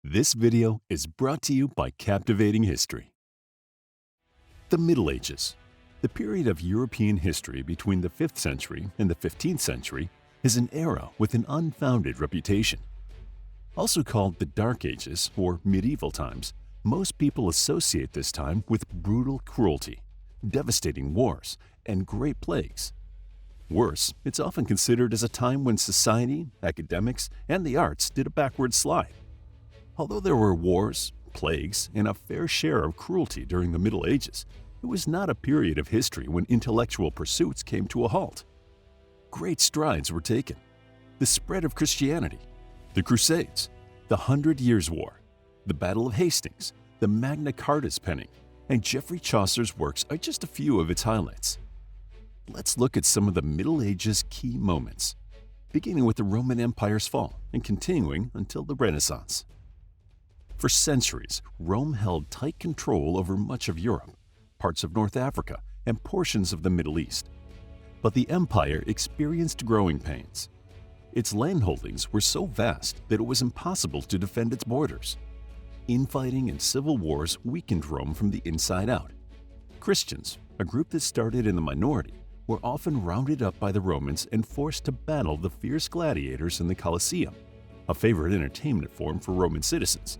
This video is brought to you by Captivating History. The Middle Ages, the period of European history between the 5th century and the 15th century, is an era with an unfounded reputation. Also called the Dark Ages or medieval times, most people associate this time with brutal cruelty, devastating wars, and great plagues. Worse, it's often considered as a time when society, academics, and the arts did a backward slide. Although there were wars, plagues, and a fair share of cruelty during the Middle Ages, it was not a period of history when intellectual pursuits came to a halt. Great strides were taken. The spread of Christianity, the Crusades, the 100 Years' War, the Battle of Hastings, the Magna Carta's penning, and Geoffrey Chaucer's works are just a few of its highlights. Let's look at some of the Middle Ages' key moments, beginning with the Roman Empire's fall and continuing until the Renaissance. For centuries, Rome held tight control over much of Europe, parts of North Africa, and portions of the Middle East. But the empire experienced growing pains. Its landholdings were so vast that it was impossible to defend its borders. Infighting and civil wars weakened Rome from the inside out. Christians, a group that started in the minority, were often rounded up by the Romans and forced to battle the fierce gladiators in the Colosseum, a favorite entertainment form for Roman citizens.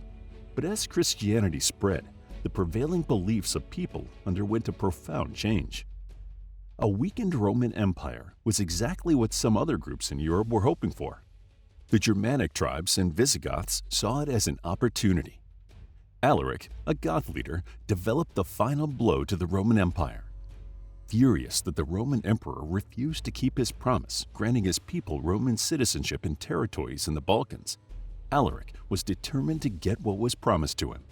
But as Christianity spread, the prevailing beliefs of people underwent a profound change. A weakened Roman Empire was exactly what some other groups in Europe were hoping for. The Germanic tribes and Visigoths saw it as an opportunity. Alaric, a Goth leader, developed the final blow to the Roman Empire. Furious that the Roman emperor refused to keep his promise, granting his people Roman citizenship in territories in the Balkans, Alaric was determined to get what was promised to him.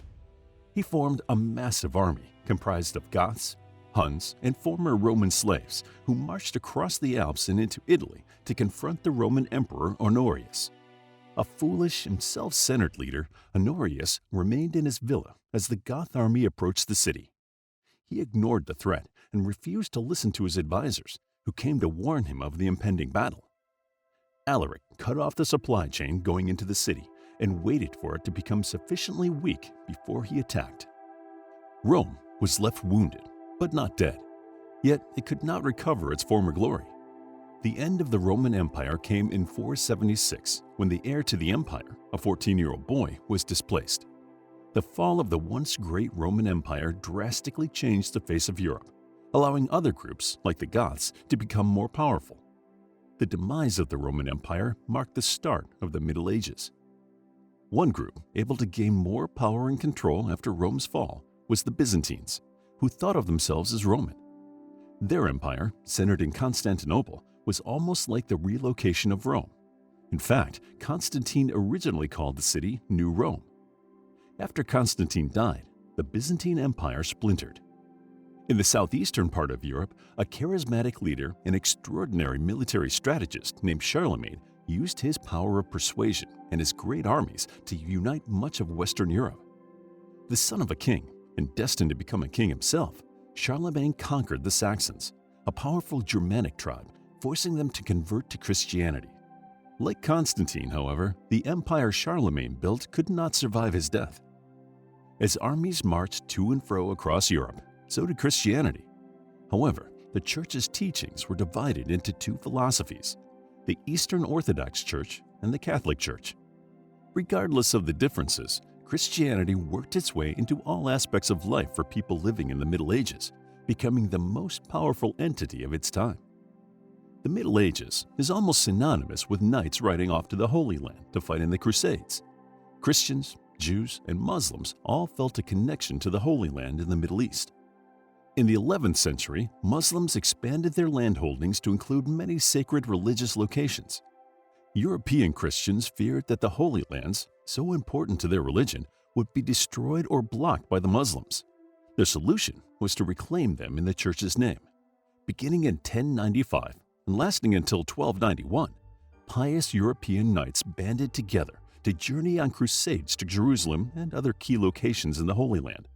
He formed a massive army comprised of Goths, Huns, and former Roman slaves who marched across the Alps and into Italy to confront the Roman Emperor Honorius. A foolish and self-centered leader, Honorius remained in his villa as the Goth army approached the city. He ignored the threat and refused to listen to his advisors, who came to warn him of the impending battle. Alaric cut off the supply chain going into the city and waited for it to become sufficiently weak before he attacked. Rome was left wounded, but not dead. Yet it could not recover its former glory. The end of the Roman Empire came in 476, when the heir to the empire, a 14-year-old boy, was displaced. The fall of the once great Roman Empire drastically changed the face of Europe, allowing other groups, like the Goths, to become more powerful. The demise of the Roman Empire marked the start of the Middle Ages. One group able to gain more power and control after Rome's fall was the Byzantines, who thought of themselves as Roman. Their empire, centered in Constantinople, was almost like the relocation of Rome. In fact, Constantine originally called the city New Rome. After Constantine died, the Byzantine Empire splintered. In the southeastern part of Europe, a charismatic leader and extraordinary military strategist named Charlemagne used his power of persuasion and his great armies to unite much of Western Europe. The son of a king and destined to become a king himself, Charlemagne conquered the Saxons, a powerful Germanic tribe, forcing them to convert to Christianity. Like Constantine, however, the empire Charlemagne built could not survive his death. As armies marched to and fro across Europe, so did Christianity. However, the Church's teachings were divided into two philosophies: the Eastern Orthodox Church and the Catholic Church. Regardless of the differences, Christianity worked its way into all aspects of life for people living in the Middle Ages, becoming the most powerful entity of its time. The Middle Ages is almost synonymous with knights riding off to the Holy Land to fight in the Crusades. Christians, Jews, and Muslims all felt a connection to the Holy Land in the Middle East. In the 11th century, Muslims expanded their landholdings to include many sacred religious locations. European Christians feared that the Holy Lands, so important to their religion, would be destroyed or blocked by the Muslims. Their solution was to reclaim them in the Church's name. Beginning in 1095 and lasting until 1291, pious European knights banded together to journey on crusades to Jerusalem and other key locations in the Holy Land.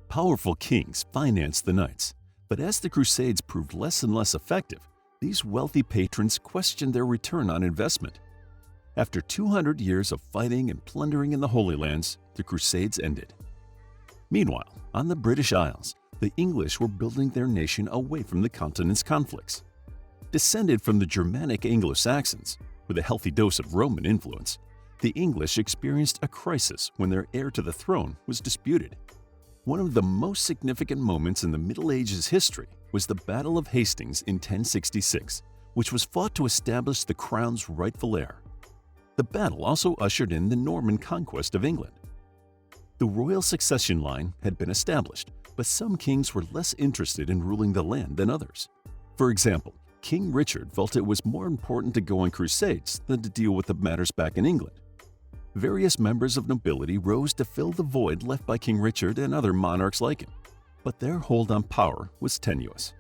Powerful kings financed the knights, but as the Crusades proved less and less effective, these wealthy patrons questioned their return on investment. After 200 years of fighting and plundering in the Holy Lands, the Crusades ended. Meanwhile, on the British Isles, the English were building their nation away from the continent's conflicts. Descended from the Germanic Anglo-Saxons, with a healthy dose of Roman influence, the English experienced a crisis when their heir to the throne was disputed. One of the most significant moments in the Middle Ages history was the Battle of Hastings in 1066, which was fought to establish the crown's rightful heir. The battle also ushered in the Norman conquest of England. The royal succession line had been established, but some kings were less interested in ruling the land than others. For example, King Richard felt it was more important to go on crusades than to deal with the matters back in England. Various members of nobility rose to fill the void left by King Richard and other monarchs like him, but their hold on power was tenuous.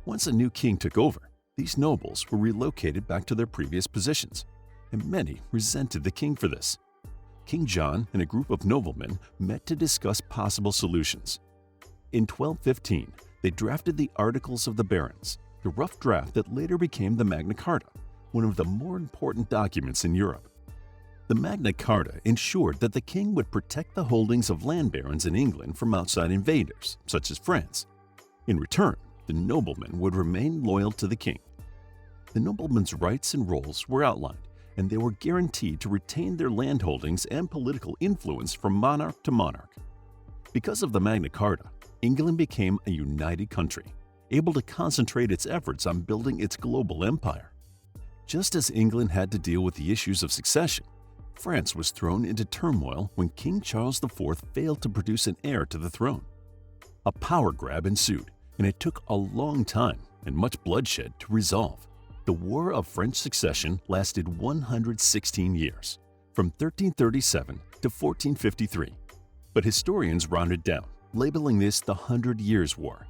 Once a new king took over, these nobles were relocated back to their previous positions, and many resented the king for this. King John and a group of noblemen met to discuss possible solutions. In 1215, they drafted the Articles of the Barons, the rough draft that later became the Magna Carta, one of the more important documents in Europe. The Magna Carta ensured that the king would protect the holdings of land barons in England from outside invaders, such as France. In return, the noblemen would remain loyal to the king. The noblemen's rights and roles were outlined, and they were guaranteed to retain their landholdings and political influence from monarch to monarch. Because of the Magna Carta, England became a united country, able to concentrate its efforts on building its global empire. Just as England had to deal with the issues of succession, France was thrown into turmoil when King Charles IV failed to produce an heir to the throne. A power grab ensued, and it took a long time and much bloodshed to resolve. The War of French Succession lasted 116 years, from 1337 to 1453, but historians rounded down, labeling this the 100 Years' War.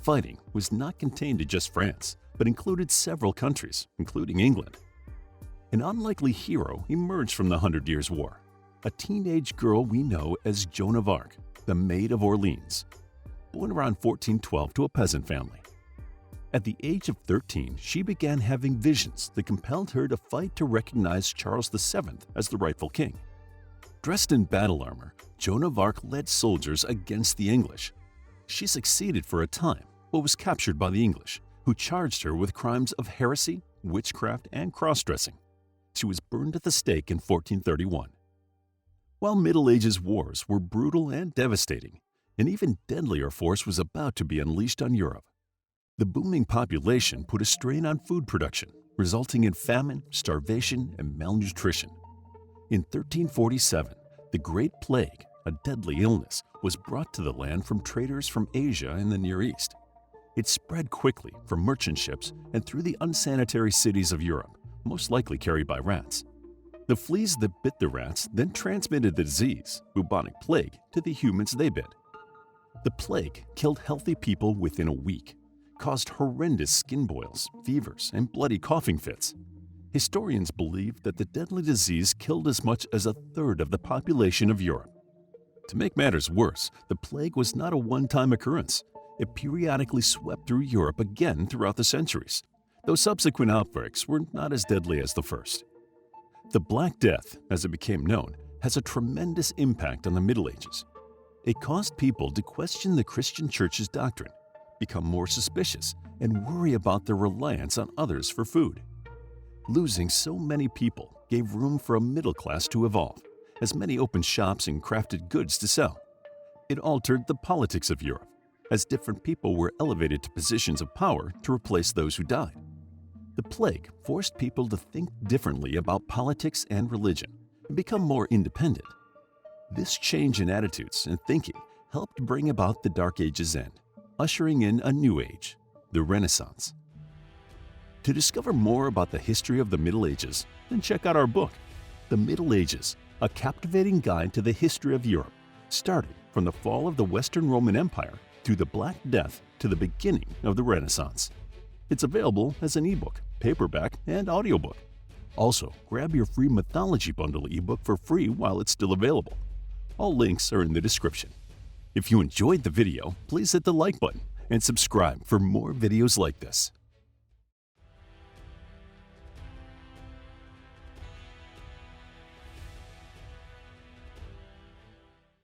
Fighting was not contained to just France, but included several countries, including England. An unlikely hero emerged from the 100 Years' War, a teenage girl we know as Joan of Arc, the Maid of Orleans, born around 1412 to a peasant family. At the age of 13, she began having visions that compelled her to fight to recognize Charles VII as the rightful king. Dressed in battle armor, Joan of Arc led soldiers against the English. She succeeded for a time, but was captured by the English, who charged her with crimes of heresy, witchcraft, and cross-dressing. She was burned at the stake in 1431. While Middle Ages wars were brutal and devastating, an even deadlier force was about to be unleashed on Europe. The booming population put a strain on food production, resulting in famine, starvation, and malnutrition. In 1347, the Great Plague, a deadly illness, was brought to the land from traders from Asia and the Near East. It spread quickly from merchant ships and through the unsanitary cities of Europe, most likely carried by rats. The fleas that bit the rats then transmitted the disease, bubonic plague, to the humans they bit. The plague killed healthy people within a week, caused horrendous skin boils, fevers, and bloody coughing fits. Historians believe that the deadly disease killed as much as a third of the population of Europe. To make matters worse, the plague was not a one-time occurrence. It periodically swept through Europe again throughout the centuries, though subsequent outbreaks were not as deadly as the first. The Black Death, as it became known, has a tremendous impact on the Middle Ages. It caused people to question the Christian Church's doctrine, become more suspicious, and worry about their reliance on others for food. Losing so many people gave room for a middle class to evolve, as many opened shops and crafted goods to sell. It altered the politics of Europe, as different people were elevated to positions of power to replace those who died. The plague forced people to think differently about politics and religion and become more independent. This change in attitudes and thinking helped bring about the Dark Ages' end, ushering in a new age, the Renaissance. To discover more about the history of the Middle Ages, then check out our book, The Middle Ages, a captivating guide to the history of Europe, starting from the fall of the Western Roman Empire through the Black Death to the beginning of the Renaissance. It's available as an ebook, paperback, and audiobook. Also, grab your free mythology bundle ebook for free while it's still available. All links are in the description. If you enjoyed the video, please hit the like button and subscribe for more videos like this.